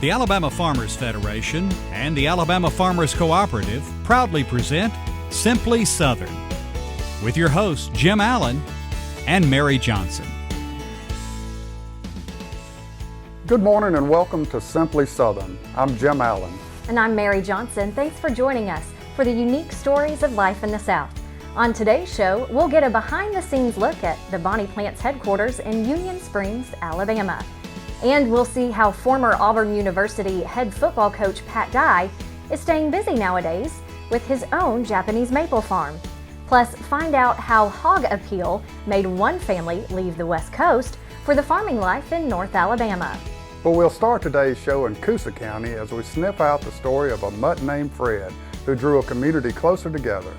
The Alabama Farmers Federation and the Alabama Farmers Cooperative proudly present Simply Southern with your hosts Jim Allen and Mary Johnson. Good morning and welcome to Simply Southern. I'm Jim Allen. And I'm Mary Johnson. Thanks for joining us for the unique stories of life in the South. On today's show, we'll get a behind-the-scenes look at the Bonnie Plant's headquarters in Union Springs, Alabama. And we'll see how former Auburn University head football coach Pat Dye is staying busy nowadays with his own Japanese maple farm. Plus, find out how hog appeal made one family leave the West Coast for the farming life in North Alabama. But we'll start today's show in Coosa County as we sniff out the story of a mutt named Fred who drew a community closer together.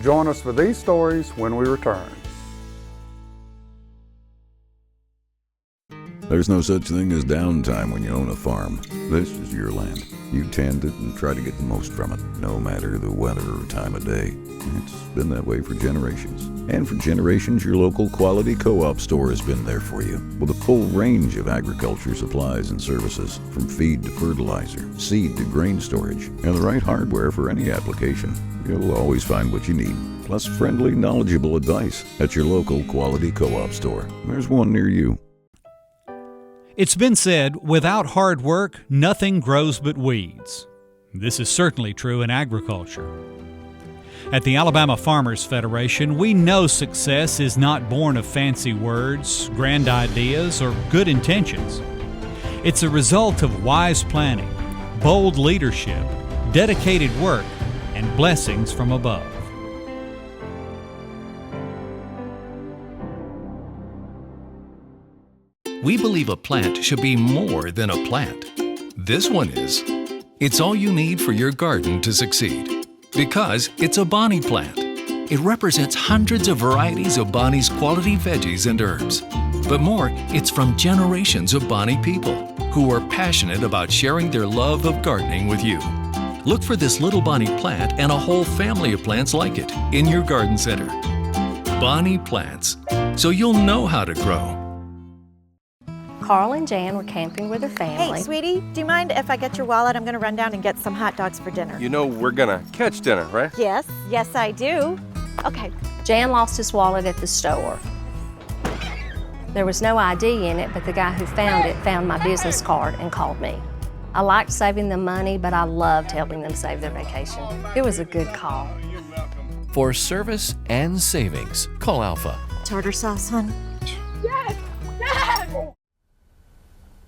Join us for these stories when we return. There's no such thing as downtime when you own a farm. This is your land. You tend it and try to get the most from it, no matter the weather or time of day. It's been that way for generations. And for generations, your local quality co-op store has been there for you, with a full range of agriculture supplies and services, from feed to fertilizer, seed to grain storage, and the right hardware for any application. You'll always find what you need, plus friendly, knowledgeable advice at your local quality co-op store. There's one near you. It's been said, without hard work, nothing grows but weeds. This is certainly true in agriculture. At the Alabama Farmers Federation, we know success is not born of fancy words, grand ideas, or good intentions. It's a result of wise planning, bold leadership, dedicated work, and blessings from above. We believe a plant should be more than a plant. This one is. It's all you need for your garden to succeed. Because it's a Bonnie plant. It represents hundreds of varieties of Bonnie's quality veggies and herbs. But more, it's from generations of Bonnie people who are passionate about sharing their love of gardening with you. Look for this little Bonnie plant and a whole family of plants like it in your garden center. Bonnie plants, so you'll know how to grow. Carl and Jan were camping with their family. Hey, sweetie, do you mind if I get your wallet? I'm going to run down and get some hot dogs for dinner. You know we're going to catch dinner, right? Yes, I do. Okay. Jan lost his wallet at the store. There was no ID in it, but the guy who found it found my business card and called me. I liked saving them money, but I loved helping them save their vacation. It was a good call. For service and savings, call Alpha. Tartar sauce, hon? Yes! Yes!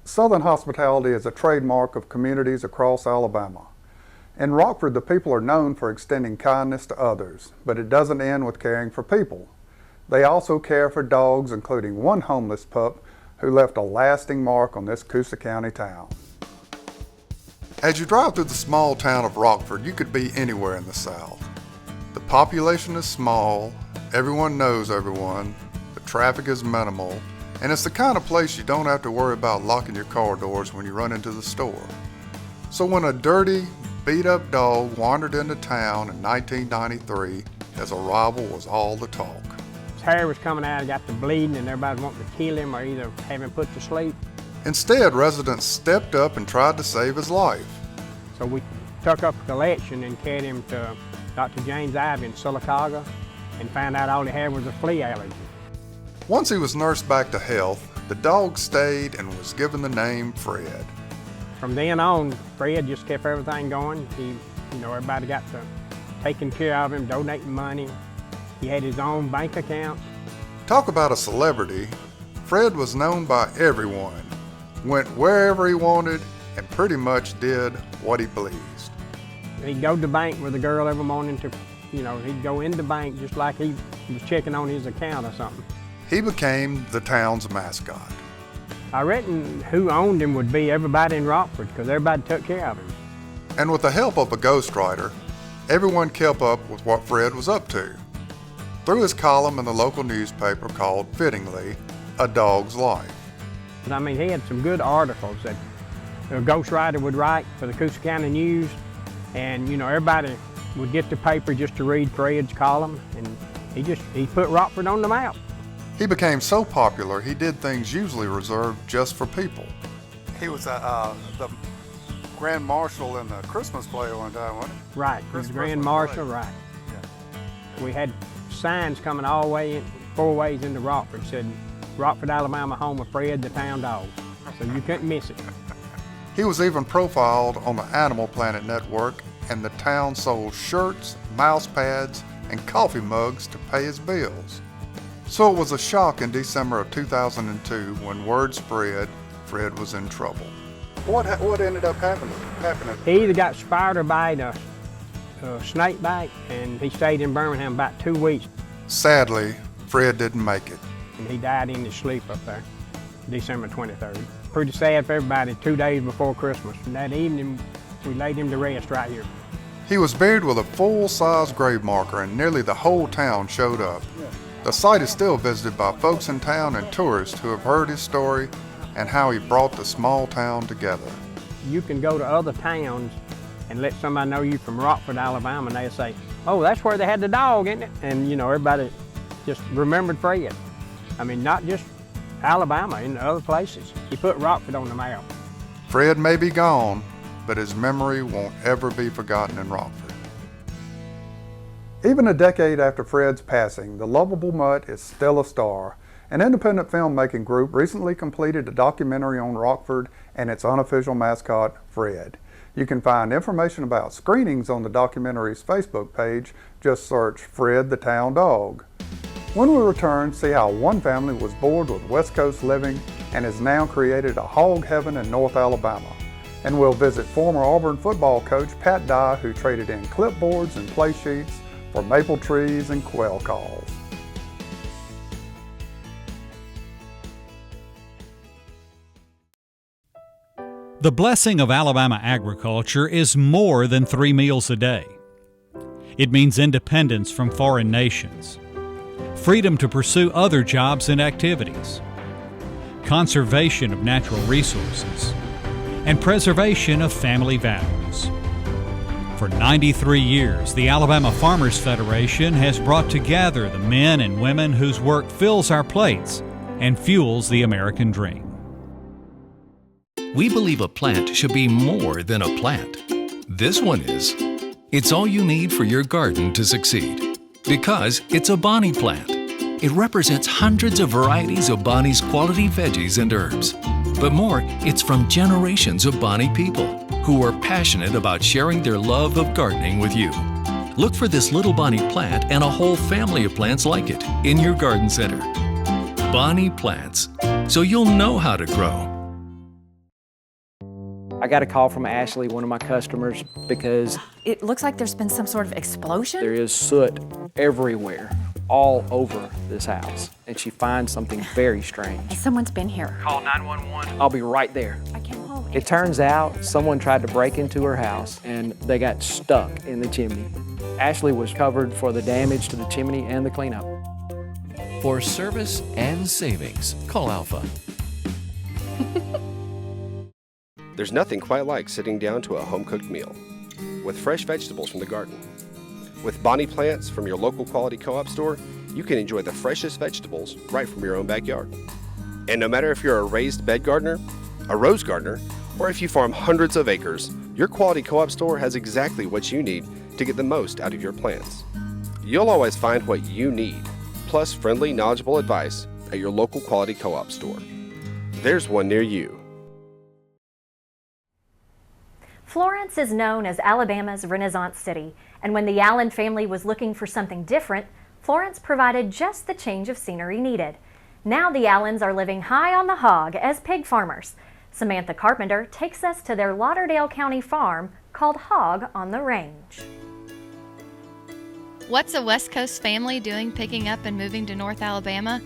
Southern hospitality is a trademark of communities across Alabama. In Rockford, the people are known for extending kindness to others, but it doesn't end with caring for people. They also care for dogs, including one homeless pup who left a lasting mark on this Coosa County town. As you drive through the small town of Rockford, you could be anywhere in the South. The population is small, everyone knows everyone, the traffic is minimal, and it's the kind of place you don't have to worry about locking your car doors when you run into the store. So when a dirty, beat-up dog wandered into town in 1993, his arrival was all the talk. His hair was coming out, he got to bleeding, and everybody wanted to kill him or either have him put to sleep. Instead, residents stepped up and tried to save his life. So we took up a collection and carried him to Dr. James Ivy in Sylacauga and found out all he had was a flea allergy. Once he was nursed back to health, the dog stayed and was given the name Fred. From then on, Fred just kept everything going. Everybody got to taking care of him, donating money. He had his own bank account. Talk about a celebrity. Fred was known by everyone, went wherever he wanted, and pretty much did what he pleased. He'd go to the bank with a girl every morning he'd go in the bank just like he was checking on his account or something. He became the town's mascot. I reckon who owned him would be everybody in Rockford because everybody took care of him. And with the help of a ghostwriter, everyone kept up with what Fred was up to. Through his column in the local newspaper called, fittingly, A Dog's Life. He had some good articles that a ghostwriter would write for the Coosa County News, and everybody would get the paper just to read Fred's column, and he put Rockford on the map. He became so popular, he did things usually reserved just for people. He was the Grand Marshal in the Christmas play one time, wasn't it? Right, the Grand Marshal, right. We had signs coming all the way in, 4 ways into Rockford, said, Rockford, Alabama, home of Fred the Town Dog. So you couldn't miss it. He was even profiled on the Animal Planet Network, and the town sold shirts, mouse pads, and coffee mugs to pay his bills. So it was a shock in December of 2002 when word spread Fred was in trouble. What ended up happening? He either got spider bite or snake bite, and he stayed in Birmingham about 2 weeks. Sadly, Fred didn't make it. And he died in his sleep up there, December 23rd. Pretty sad for everybody, 2 days before Christmas. And that evening, we laid him to rest right here. He was buried with a full-size grave marker, and nearly the whole town showed up. The site is still visited by folks in town and tourists who have heard his story and how he brought the small town together. You can go to other towns and let somebody know you from Rockford, Alabama, and they'll say, oh, that's where they had the dog, isn't it? And, you know, everybody just remembered Fred. I mean, not just Alabama, in other places. He put Rockford on the map. Fred may be gone, but his memory won't ever be forgotten in Rockford. Even a decade after Fred's passing, the lovable mutt is still a star. An independent filmmaking group recently completed a documentary on Rockford and its unofficial mascot, Fred. You can find information about screenings on the documentary's Facebook page. Just search Fred the Town Dog. When we return, see how one family was bored with West Coast living and has now created a hog heaven in North Alabama. And we'll visit former Auburn football coach Pat Dye, who traded in clipboards and play sheets for maple trees and quail calls. The blessing of Alabama agriculture is more than 3 meals a day. It means independence from foreign nations, freedom to pursue other jobs and activities, conservation of natural resources, and preservation of family values. For 93 years, the Alabama Farmers Federation has brought together the men and women whose work fills our plates and fuels the American dream. We believe a plant should be more than a plant. This one is. It's all you need for your garden to succeed. Because it's a Bonnie plant. It represents hundreds of varieties of Bonnie's quality veggies and herbs. But more, it's from generations of Bonnie people who are passionate about sharing their love of gardening with you. Look for this little Bonnie plant and a whole family of plants like it in your garden center. Bonnie plants, so you'll know how to grow. I got a call from Ashley, one of my customers, because It looks like there's been some sort of explosion. there is soot everywhere, all over this house, and she finds something very strange. Someone's been here. Call 911. I'll be right there. I came home. It turns out someone tried to break into her house and they got stuck in the chimney. Ashley was covered for the damage to the chimney and the cleanup. For service and savings, call Alpha. There's nothing quite like sitting down to a home-cooked meal with fresh vegetables from the garden. With Bonnie plants from your local quality co-op store, you can enjoy the freshest vegetables right from your own backyard. And no matter if you're a raised bed gardener, a rose gardener, or if you farm hundreds of acres, your quality co-op store has exactly what you need to get the most out of your plants. You'll always find what you need, plus friendly, knowledgeable advice at your local quality co-op store. There's one near you. Florence is known as Alabama's Renaissance City, and when the Allen family was looking for something different, Florence provided just the change of scenery needed. Now the Allens are living high on the hog as pig farmers. Samantha Carpenter takes us to their Lauderdale County farm called Hog on the Range. What's a West Coast family doing picking up and moving to North Alabama?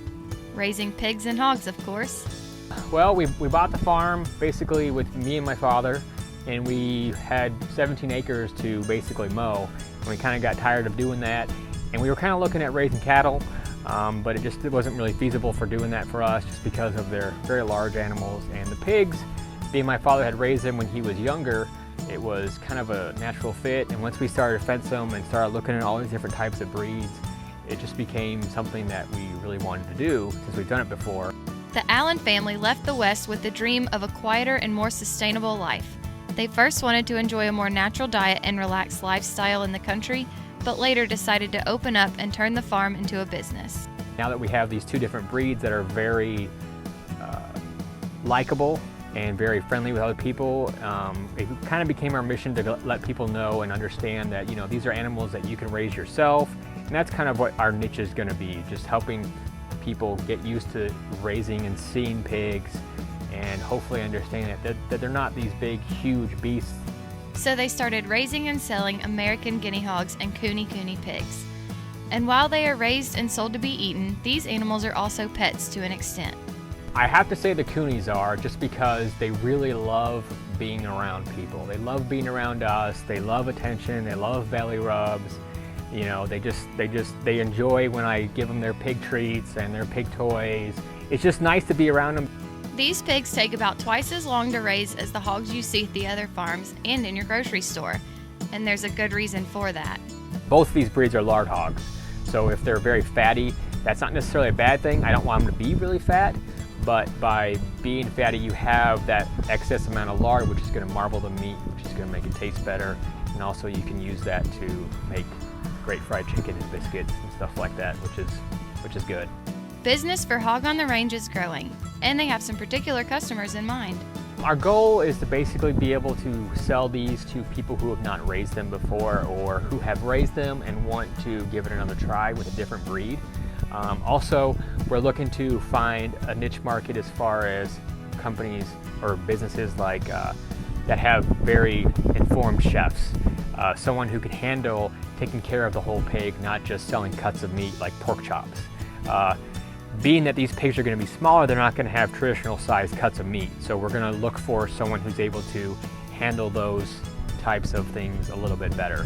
Raising pigs and hogs, of course. Well, we bought the farm basically with me and my father, and we had 17 acres to basically mow. And we kind of got tired of doing that, and we were kind of looking at raising cattle, but it wasn't really feasible for doing that for us just because of their very large animals. And the pigs, being my father had raised them when he was younger, it was kind of a natural fit. And once we started to fence them and started looking at all these different types of breeds, it just became something that we really wanted to do since we've done it before. The Allen family left the West with the dream of a quieter and more sustainable life. They first wanted to enjoy a more natural diet and relaxed lifestyle in the country, but later decided to open up and turn the farm into a business. Now that we have these two different breeds that are very likable and very friendly with other people, it kind of became our mission to let people know and understand that, you know, these are animals that you can raise yourself, and that's kind of what our niche is going to be, just helping people get used to raising and seeing pigs and hopefully understand that they're not these big, huge beasts. So they started raising and selling American guinea hogs and cooney pigs. And while they are raised and sold to be eaten, these animals are also pets to an extent. I have to say the coonies are, just because they really love being around people. They love being around us, they love attention, they love belly rubs. You know, they enjoy when I give them their pig treats and their pig toys. It's just nice to be around them. These pigs take about twice as long to raise as the hogs you see at the other farms and in your grocery store. And there's a good reason for that. Both of these breeds are lard hogs. So if they're very fatty, that's not necessarily a bad thing. I don't want them to be really fat, but by being fatty, you have that excess amount of lard, which is going to marble the meat, which is going to make it taste better. And also you can use that to make great fried chicken and biscuits and stuff like that, which is good. Business for Hog on the Range is growing, and they have some particular customers in mind. Our goal is to basically be able to sell these to people who have not raised them before, or who have raised them and want to give it another try with a different breed. Also, we're looking to find a niche market as far as companies or businesses like that have very informed chefs. Someone who can handle taking care of the whole pig, not just selling cuts of meat like pork chops. Being that these pigs are going to be smaller, they're not going to have traditional sized cuts of meat. So we're going to look for someone who's able to handle those types of things a little bit better.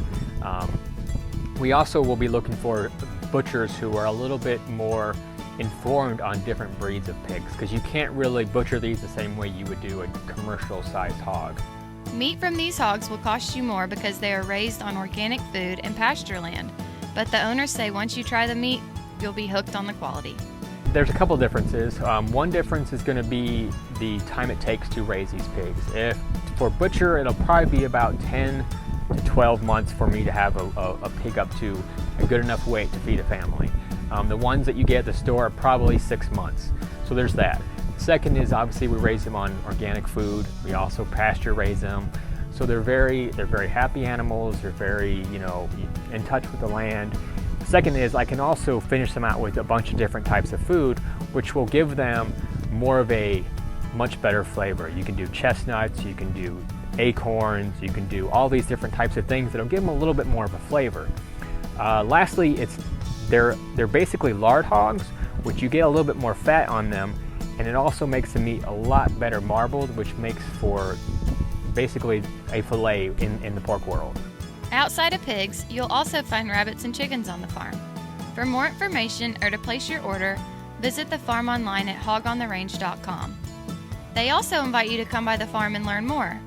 We also will be looking for butchers who are a little bit more informed on different breeds of pigs, because you can't really butcher these the same way you would do a commercial sized hog. Meat from these hogs will cost you more because they are raised on organic food and pasture land, but the owners say once you try the meat, you'll be hooked on the quality. There's a couple differences. One difference is going to be the time it takes to raise these pigs. For butcher, it'll probably be about 10 to 12 months for me to have a pig up to a good enough weight to feed a family. The ones that you get at the store are probably 6 months. So there's that. Second is obviously we raise them on organic food. We also pasture raise them. So they're very happy animals. They're very, in touch with the land. Second is I can also finish them out with a bunch of different types of food, which will give them more of a much better flavor. You can do chestnuts, you can do acorns, you can do all these different types of things that'll give them a little bit more of a flavor. Lastly, they're basically lard hogs, which you get a little bit more fat on them, and it also makes the meat a lot better marbled, which makes for basically a fillet in the pork world. Outside of pigs, you'll also find rabbits and chickens on the farm. For more information or to place your order, visit the farm online at hogontherange.com. They also invite you to come by the farm and learn more.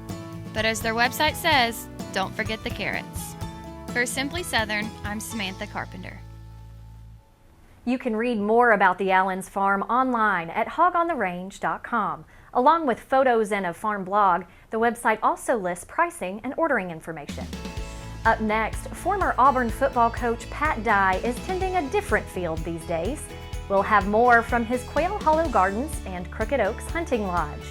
But as their website says, don't forget the carrots. For Simply Southern, I'm Samantha Carpenter. You can read more about the Allens farm online at hogontherange.com. Along with photos and a farm blog, the website also lists pricing and ordering information. Up next, former Auburn football coach Pat Dye is tending a different field these days. We'll have more from his Quail Hollow Gardens and Crooked Oaks Hunting Lodge.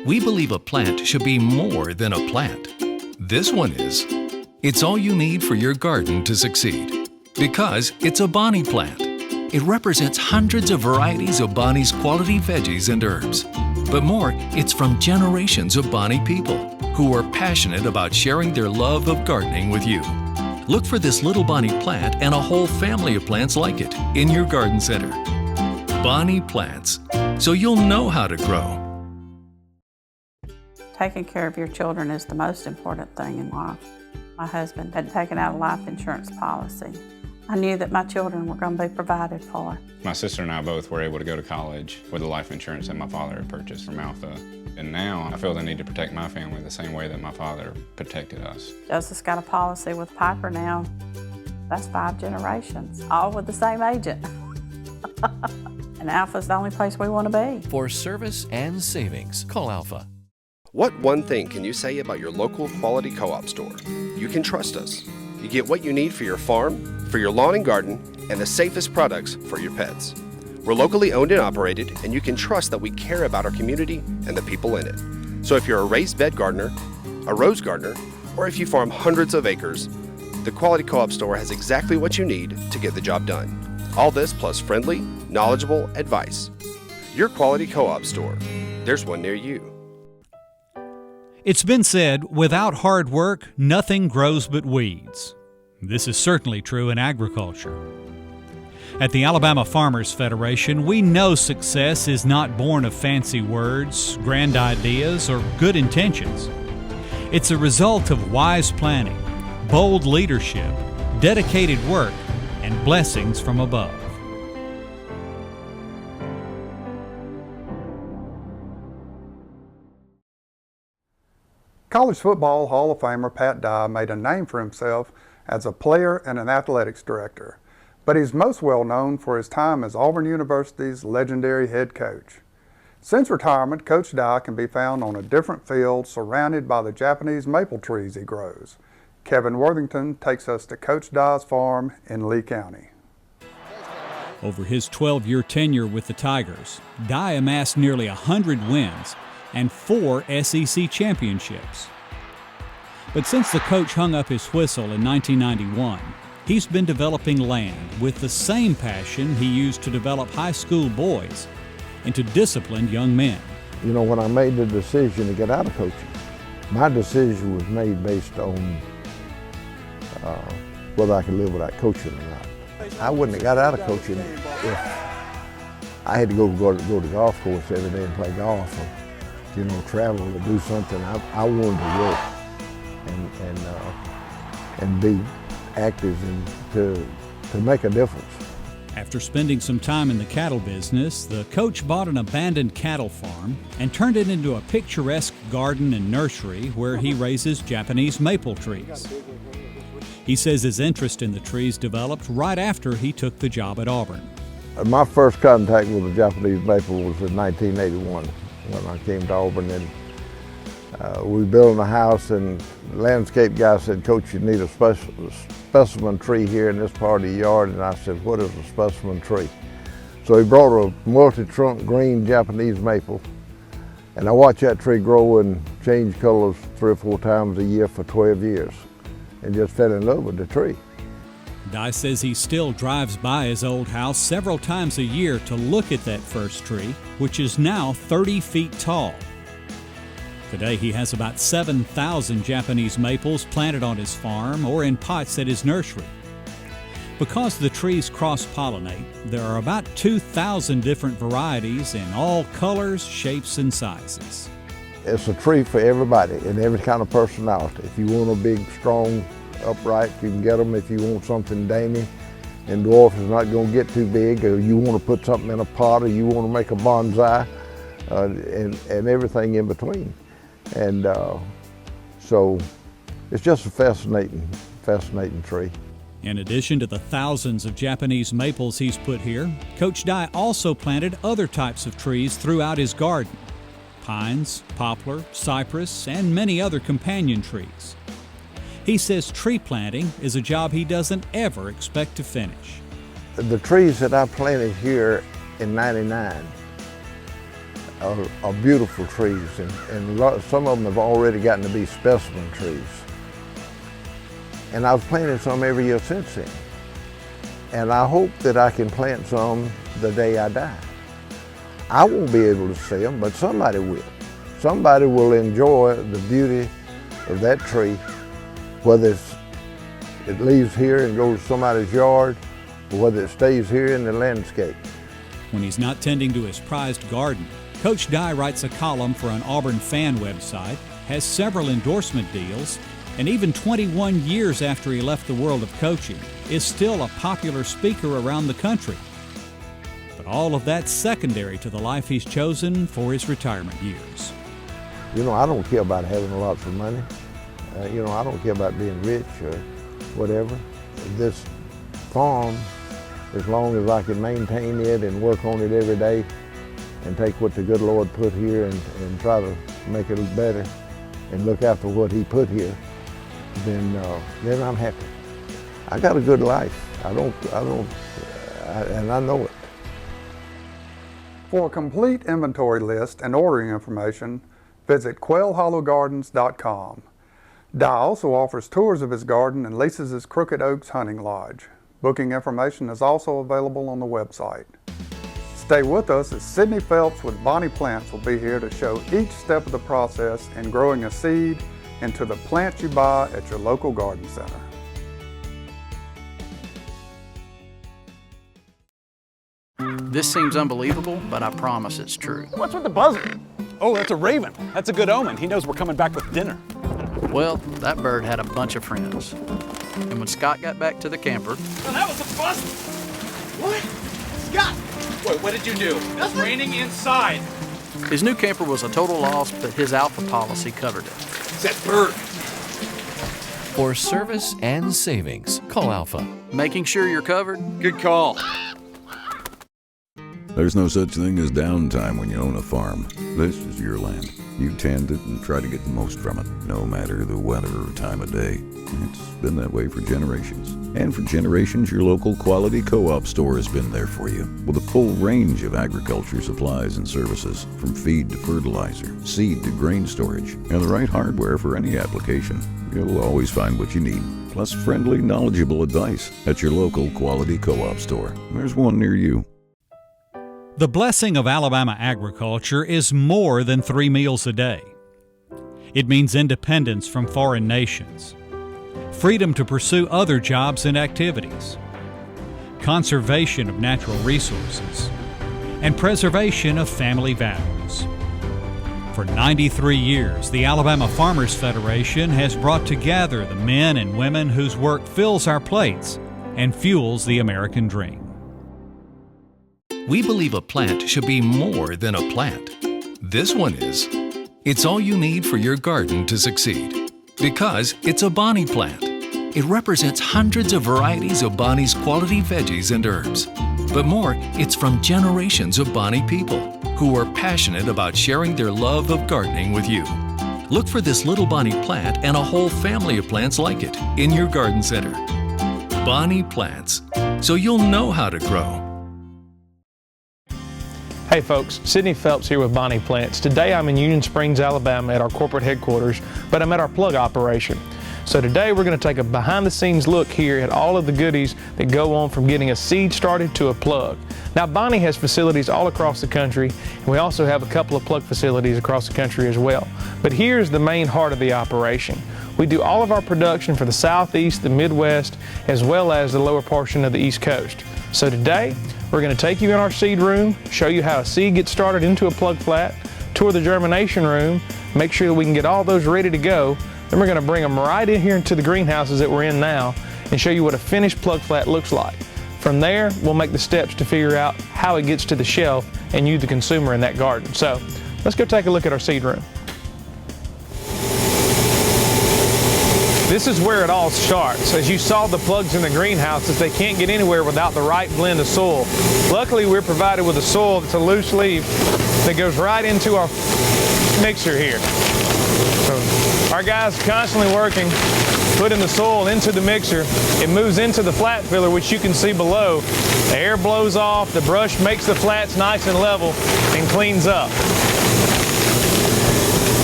We believe a plant should be more than a plant. This one is. It's all you need for your garden to succeed. Because it's a Bonnie plant. It represents hundreds of varieties of Bonnie's quality veggies and herbs. But more, it's from generations of Bonnie people who are passionate about sharing their love of gardening with you. Look for this little Bonnie plant and a whole family of plants like it in your garden center. Bonnie plants, so you'll know how to grow. Taking care of your children is the most important thing in life. My husband had taken out a life insurance policy. I knew that my children were going to be provided for. My sister and I both were able to go to college with the life insurance that my father had purchased from Alpha. And now I feel the need to protect my family the same way that my father protected us. Joseph's got a policy with Piper now. That's 5 generations, all with the same agent. And Alpha's the only place we want to be. For service and savings, call Alpha. What one thing can you say about your local quality co-op store? You can trust us. You get what you need for your farm, for your lawn and garden, and the safest products for your pets. We're locally owned and operated, and you can trust that we care about our community and the people in it. So if you're a raised bed gardener, a rose gardener, or if you farm hundreds of acres, the Quality Co-op Store has exactly what you need to get the job done. All this plus friendly, knowledgeable advice. Your Quality Co-op Store. There's one near you. It's been said, without hard work, nothing grows but weeds. This is certainly true in agriculture. At the Alabama Farmers Federation, we know success is not born of fancy words, grand ideas, or good intentions. It's a result of wise planning, bold leadership, dedicated work, and blessings from above. College football Hall of Famer Pat Dye made a name for himself as a player and an athletics director, but he's most well known for his time as Auburn University's legendary head coach. Since retirement, Coach Dye can be found on a different field surrounded by the Japanese maple trees he grows. Kevin Worthington takes us to Coach Dye's farm in Lee County. Over his 12-year tenure with the Tigers, Dye amassed nearly 100 wins and 4 SEC championships. But since the coach hung up his whistle in 1991, he's been developing land with the same passion he used to develop high school boys into disciplined young men. You know, when I made the decision to get out of coaching, my decision was made based on whether I could live without coaching or not. I wouldn't have got out of coaching if I had to go to the golf course every day and play golf, or, you know, travel or do something. I wanted to work and be active and to make a difference. After spending some time in the cattle business, the coach bought an abandoned cattle farm and turned it into a picturesque garden and nursery where he raises Japanese maple trees. He says his interest in the trees developed right after he took the job at Auburn. My first contact with the Japanese maple was in 1981 when I came to Auburn, and we were building a house, and the landscape guy said, "Coach, you need a specimen tree here in this part of the yard." And I said, "What is a specimen tree?" So he brought a multi-trunk green Japanese maple, and I watched that tree grow and change colors 3 or 4 times a year for 12 years, and just fell in love with the tree. Dye says he still drives by his old house several times a year to look at that first tree, which is now 30 feet tall. Today he has about 7,000 Japanese maples planted on his farm or in pots at his nursery. Because the trees cross-pollinate, there are about 2,000 different varieties in all colors, shapes, and sizes. It's a tree for everybody and every kind of personality. If you want a big, strong, upright, you can get them. If you want something dainty and dwarf is not going to get too big, or you want to put something in a pot, or you want to make a bonsai, and everything in between. And so it's just a fascinating tree. In addition to the thousands of Japanese maples he's put here, Coach Dye also planted other types of trees throughout his garden: pines, poplar, cypress, and many other companion trees. He says tree planting is a job he doesn't ever expect to finish. The trees that I planted here in '99 are beautiful trees, and some of them have already gotten to be specimen trees. And I've planted some every year since then. And I hope that I can plant some the day I die. I won't be able to see them, but somebody will. Somebody will enjoy the beauty of that tree, whether it leaves here and goes to somebody's yard, or whether it stays here in the landscape. When he's not tending to his prized garden, Coach Dye writes a column for an Auburn fan website, has several endorsement deals, and even 21 years after he left the world of coaching, is still a popular speaker around the country. But all of that's secondary to the life he's chosen for his retirement years. You know, I don't care about having lots of money. You know, I don't care about being rich or whatever. This farm as long as I can maintain it and work on it every day and take what the good Lord put here and try to make it better and look after what He put here, then I'm happy. I got a good life. And I know it. For a complete inventory list and ordering information, visit quailhollowgardens.com. Di also offers tours of his garden and leases his Crooked Oaks Hunting Lodge. Booking information is also available on the website. Stay with us as Sidney Phelps with Bonnie Plants will be here to show each step of the process in growing a seed into the plant you buy at your local garden center. This seems unbelievable, but I promise it's true. What's with the buzzer? Oh, that's a raven. That's a good omen. He knows we're coming back with dinner. Well, that bird had a bunch of friends. And when Scott got back to the camper... Oh, that was a bust! What? Scott! Wait, what did you do? It's raining inside. His new camper was a total loss, but his Alpha policy covered it. It's that bird. For service and savings, call Alpha. Making sure you're covered? Good call. There's no such thing as downtime when you own a farm. This is your land. You tend it and try to get the most from it, no matter the weather or time of day. It's been that way for generations. And for generations, your local quality co-op store has been there for you, with a full range of agriculture supplies and services, from feed to fertilizer, seed to grain storage, and the right hardware for any application. You'll always find what you need, plus friendly, knowledgeable advice at your local quality co-op store. There's one near you. The blessing of Alabama agriculture is more than 3 meals a day. It means independence from foreign nations, freedom to pursue other jobs and activities, conservation of natural resources, and preservation of family values. For 93 years, the Alabama Farmers Federation has brought together the men and women whose work fills our plates and fuels the American dream. We believe a plant should be more than a plant. This one is. It's all you need for your garden to succeed. Because it's a Bonnie plant. It represents hundreds of varieties of Bonnie's quality veggies and herbs. But more, it's from generations of Bonnie people who are passionate about sharing their love of gardening with you. Look for this little Bonnie plant and a whole family of plants like it in your garden center. Bonnie plants, so you'll know how to grow. Hey folks, Sidney Phelps here with Bonnie Plants. Today I'm in Union Springs, Alabama at our corporate headquarters, but I'm at our plug operation. So today we're going to take a behind-the-scenes look here at all of the goodies that go on from getting a seed started to a plug. Now Bonnie has facilities all across the country, and we also have a couple of plug facilities across the country as well. But here's the main heart of the operation. We do all of our production for the Southeast, the Midwest, as well as the lower portion of the East Coast. So today, we're going to take you in our seed room, show you how a seed gets started into a plug flat, tour the germination room, make sure that we can get all those ready to go. Then we're going to bring them right in here into the greenhouses that we're in now and show you what a finished plug flat looks like. From there, we'll make the steps to figure out how it gets to the shelf and you, the consumer, in that garden. So let's go take a look at our seed room. This is where it all starts. As you saw the plugs in the greenhouses, they can't get anywhere without the right blend of soil. Luckily, we're provided with a soil that's a loose leaf that goes right into our mixer here. So our guys are constantly working, putting the soil into the mixer. It moves into the flat filler, which you can see below. The air blows off, the brush makes the flats nice and level and cleans up.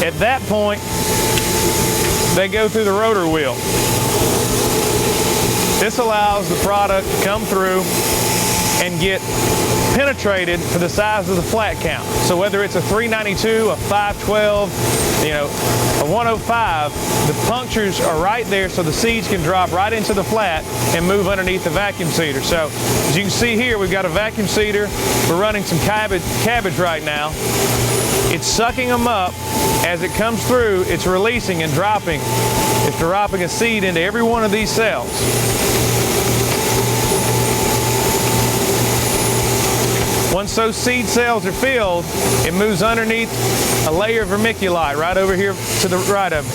At that point, they go through the rotor wheel. This allows the product to come through and get penetrated for the size of the flat count. So whether it's a 392, a 512, a 105, the punctures are right there so the seeds can drop right into the flat and move underneath the vacuum seeder. So as you can see here, we've got a vacuum seeder. We're running some cabbage right now. It's sucking them up. As it comes through, it's releasing and dropping. It's dropping a seed into every one of these cells. Once those seed cells are filled, it moves underneath a layer of vermiculite right over here to the right of me.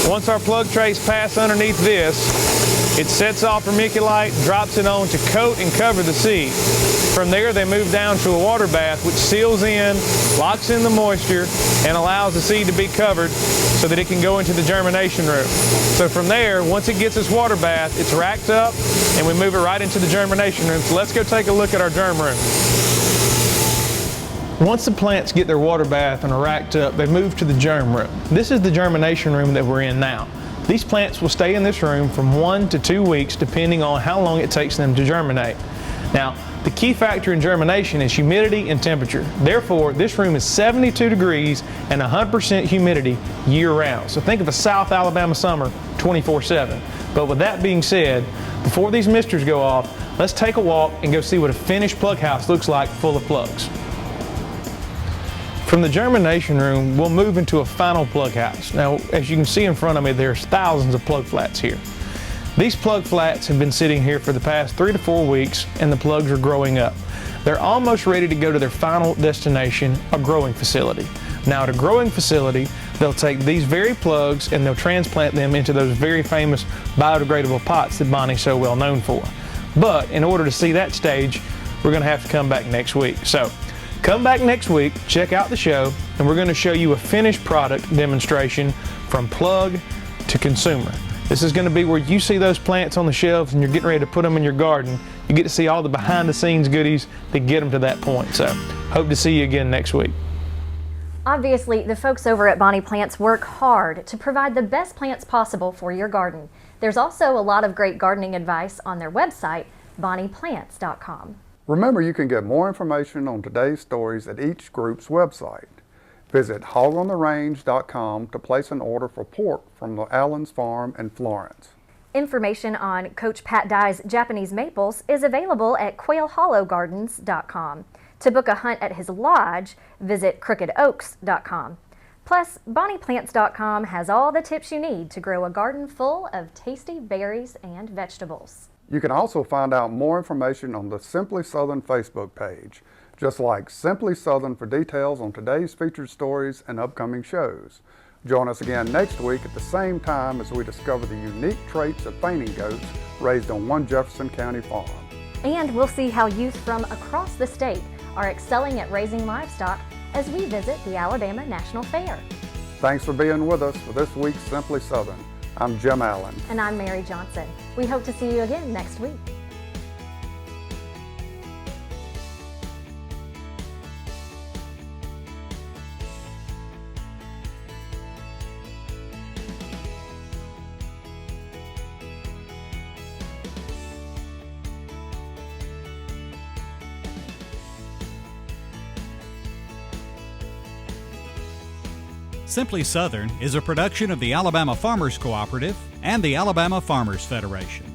Once our plug trays pass underneath this, it sets off vermiculite, drops it on to coat and cover the seed. From there, they move down to a water bath, which seals in, locks in the moisture, and allows the seed to be covered so that it can go into the germination room. So from there, once it gets its water bath, it's racked up, and we move it right into the germination room. So let's go take a look at our germ room. Once the plants get their water bath and are racked up, they move to the germ room. This is the germination room that we're in now. These plants will stay in this room from 1 to 2 weeks depending on how long it takes them to germinate. Now, the key factor in germination is humidity and temperature. Therefore, this room is 72 degrees and 100% humidity year-round. So think of a South Alabama summer 24/7. But with that being said, before these misters go off, let's take a walk and go see what a finished plug house looks like full of plugs. From the germination room, we'll move into a final plug house. Now, as you can see in front of me, there's thousands of plug flats here. These plug flats have been sitting here for the past 3 to 4 weeks, and the plugs are growing up. They're almost ready to go to their final destination, a growing facility. Now, at a growing facility, they'll take these very plugs and they'll transplant them into those very famous biodegradable pots that Bonnie's so well known for. But in order to see that stage, we're going to have to come back next week. So, come back next week, check out the show, and we're going to show you a finished product demonstration from plug to consumer. This is going to be where you see those plants on the shelves and you're getting ready to put them in your garden. You get to see all the behind-the-scenes goodies that get them to that point. So, hope to see you again next week. Obviously, the folks over at Bonnie Plants work hard to provide the best plants possible for your garden. There's also a lot of great gardening advice on their website, bonnieplants.com. Remember, you can get more information on today's stories at each group's website. Visit hogontherange.com to place an order for pork from the Allen's Farm in Florence. Information on Coach Pat Dye's Japanese maples is available at quailhollowgardens.com. To book a hunt at his lodge, visit crookedoaks.com. Plus, bonnieplants.com has all the tips you need to grow a garden full of tasty berries and vegetables. You can also find out more information on the Simply Southern Facebook page. Just like Simply Southern for details on today's featured stories and upcoming shows. Join us again next week at the same time as we discover the unique traits of fainting goats raised on one Jefferson County farm. And we'll see how youth from across the state are excelling at raising livestock as we visit the Alabama National Fair. Thanks for being with us for this week's Simply Southern. I'm Jim Allen. And I'm Mary Johnson. We hope to see you again next week. Simply Southern is a production of the Alabama Farmers Cooperative and the Alabama Farmers Federation.